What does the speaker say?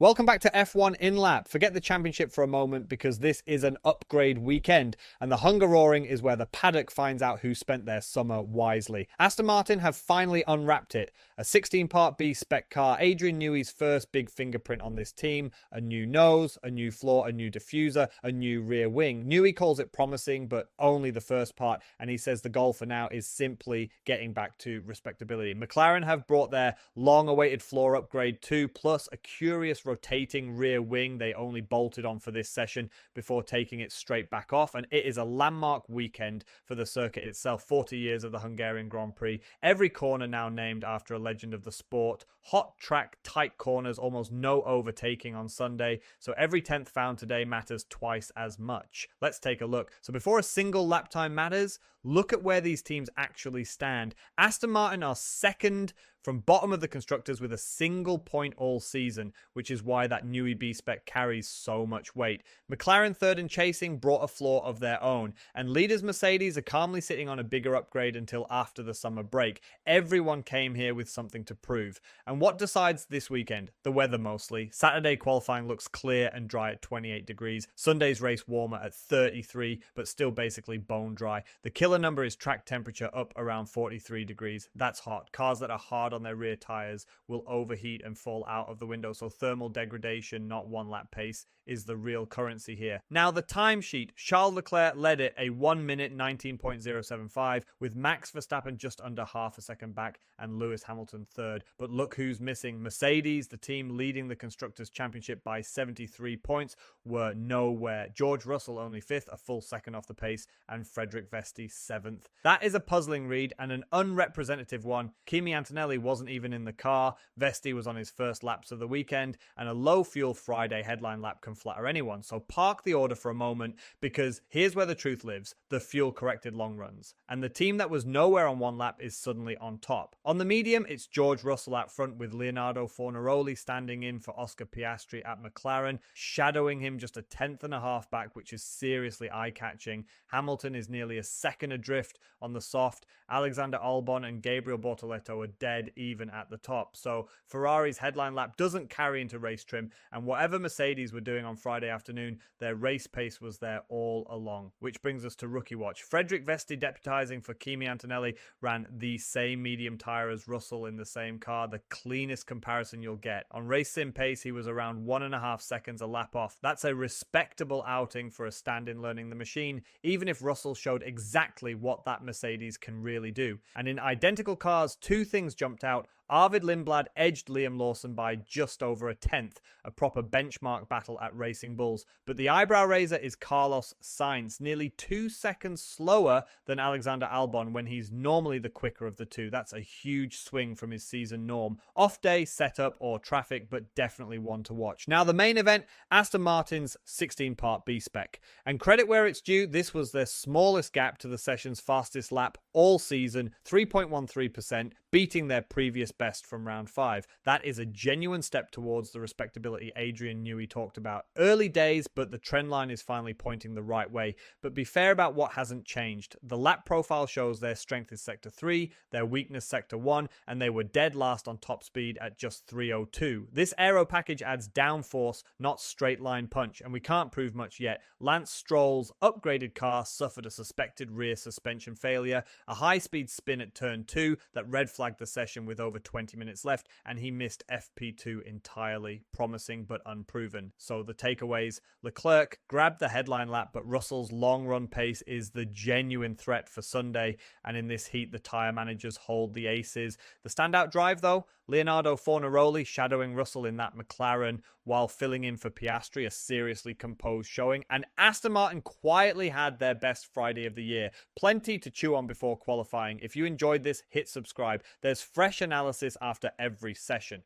Welcome back to F1 Inlap. Forget the championship for a moment because this is an upgrade weekend, and the Hungaroring is where the paddock finds out who spent their summer wisely. Aston Martin have finally unwrapped it. A 16-part B-spec car, Adrian Newey's first big fingerprint on this team, a new nose, a new floor, a new diffuser, a new rear wing. Newey calls it promising, but only the first part, and he says the goal for now is simply getting back to respectability. McLaren have brought their long-awaited floor upgrade too, plus a curious rotating rear wing they only bolted on for this session before taking it straight back off, and it is a landmark weekend for the circuit itself. 40 years of the Hungarian Grand Prix, every corner now named after a legend of the sport, hot track, tight corners, almost no overtaking on Sunday, so every 10th found today matters twice as much. Let's take a look. So before a single lap time matters, look at where these teams actually stand. Aston Martin are second from bottom of the constructors with a single point all season, which is why that Newey B-spec carries so much weight. McLaren third and chasing brought a flaw of their own, and leaders Mercedes are calmly sitting on a bigger upgrade until after the summer break. Everyone came here with something to prove. And what decides this weekend? The weather mostly. Saturday qualifying looks clear and dry at 28 degrees. Sunday's race warmer at 33, but still basically bone dry. The killer number is track temperature up around 43 degrees. That's hot. Cars that are hard on their rear tires will overheat and fall out of the window, so thermal degradation, not one lap pace, is the real currency here. Now the timesheet, Charles Leclerc led it a 1 minute 19.075 with Max Verstappen just under half a second back and Lewis Hamilton third. But look who's missing. Mercedes, the team leading the Constructors' Championship by 73 points, were nowhere. George Russell only fifth, a full second off the pace, and Frederick Vesti seventh. That is a puzzling read and an unrepresentative one. Kimi Antonelli wasn't even in the car. Vesti was on his first laps of the weekend, and a low fuel Friday headline lap can flatter anyone. So park the order for a moment, because here's where the truth lives: the fuel corrected long runs. And the team that was nowhere on one lap is suddenly on top. On the medium, it's George Russell out front with Leonardo Fornaroli standing in for Oscar Piastri at McLaren, shadowing him just a tenth and a half back, which is seriously eye-catching. Hamilton is nearly a second adrift on the soft. Alexander Albon and Gabriel Bortoleto are dead even at the top. So Ferrari's headline lap doesn't carry into race trim, and whatever Mercedes were doing on Friday afternoon, their race pace was there all along. Which brings us to Rookie Watch. Frederick Vesti, deputizing for Kimi Antonelli, ran the same medium tyre as Russell in the same car, the cleanest comparison you'll get. On race sim pace, he was around 1.5 seconds a lap off. That's a respectable outing for a stand-in learning the machine, even if Russell showed exactly what that Mercedes can really do. And in identical cars, two things jumped out. Arvid Lindblad edged Liam Lawson by just over a tenth, a proper benchmark battle at Racing Bulls. But the eyebrow raiser is Carlos Sainz, nearly 2 seconds slower than Alexander Albon when he's normally the quicker of the two. That's a huge swing from his season norm. Off day, setup, or traffic, but definitely one to watch. Now the main event, Aston Martin's 16-part B-spec. And credit where it's due, this was their smallest gap to the session's fastest lap all season, 3.13%, beating their previous best from round 5. That is a genuine step towards the respectability Adrian Newey talked about. Early days, but the trend line is finally pointing the right way. But be fair about what hasn't changed. The lap profile shows their strength is sector 3, their weakness sector 1, and they were dead last on top speed at just 302. This aero package adds downforce, not straight line punch, and we can't prove much yet. Lance Stroll's upgraded car suffered a suspected rear suspension failure, a high-speed spin at turn 2 that red flagged the session with over 20 minutes left, and he missed FP2 entirely. Promising but unproven. So the takeaways: Leclerc grabbed the headline lap, but Russell's long run pace is the genuine threat for Sunday, and in this heat the tyre managers hold the aces. The standout drive though, Leonardo Fornaroli shadowing Russell in that McLaren while filling in for Piastri, a seriously composed showing, and Aston Martin quietly had their best Friday of the year. Plenty to chew on before qualifying. If you enjoyed this, hit subscribe. There's fresh analysis after every session.